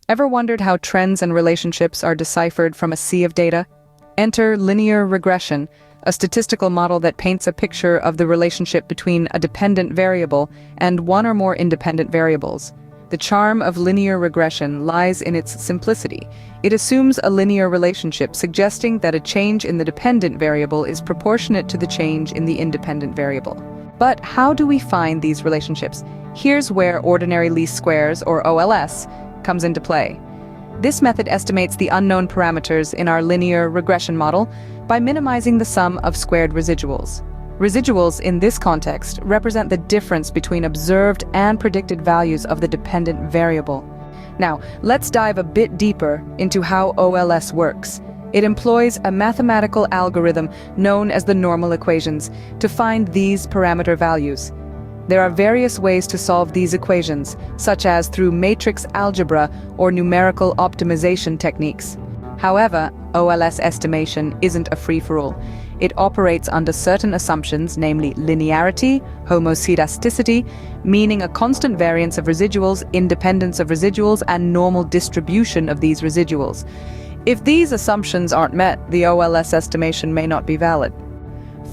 Ever wondered how trends and relationships are deciphered from a sea of data? Enter linear regression, a statistical model that paints a picture of the relationship between a dependent variable and one or more independent variables. The charm of linear regression lies in its simplicity. It assumes a linear relationship, suggesting that a change in the dependent variable is proportionate to the change in the independent variable. But how do we find these relationships? Here's where ordinary least squares, or OLS, comes into play. This method estimates the unknown parameters in our linear regression model by minimizing the sum of squared residuals. Residuals, in this context, represent the difference between observed and predicted values of the dependent variable. Now, let's dive a bit deeper into how OLS works. It employs a mathematical algorithm known as the normal equations to find these parameter values. There are various ways to solve these equations, such as through matrix algebra or numerical optimization techniques. However, OLS estimation isn't a free-for-all. It operates under certain assumptions, namely linearity, homoscedasticity, meaning a constant variance of residuals, independence of residuals, and normal distribution of these residuals. If these assumptions aren't met, the OLS estimation may not be valid.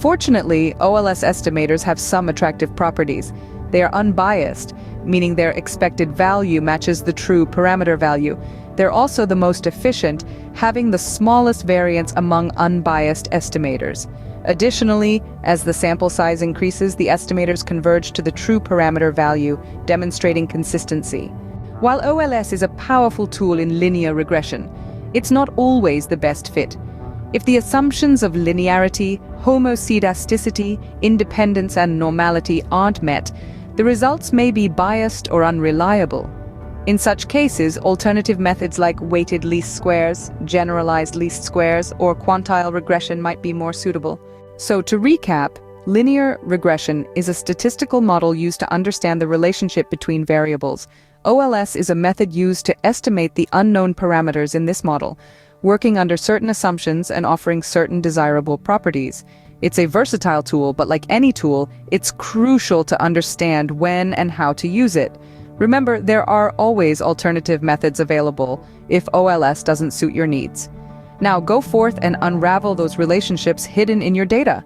Fortunately, OLS estimators have some attractive properties. They are unbiased, meaning their expected value matches the true parameter value. They're also the most efficient, having the smallest variance among unbiased estimators. Additionally, as the sample size increases, the estimators converge to the true parameter value, demonstrating consistency. While OLS is a powerful tool in linear regression, it's not always the best fit. If the assumptions of linearity, homoscedasticity, independence, and normality aren't met, the results may be biased or unreliable. In such cases, alternative methods like weighted least squares, generalized least squares, or quantile regression might be more suitable. So to recap, linear regression is a statistical model used to understand the relationship between variables. OLS is a method used to estimate the unknown parameters in this model, working under certain assumptions and offering certain desirable properties. It's a versatile tool, but like any tool, it's crucial to understand when and how to use it. Remember, there are always alternative methods available if OLS doesn't suit your needs. Now go forth and unravel those relationships hidden in your data.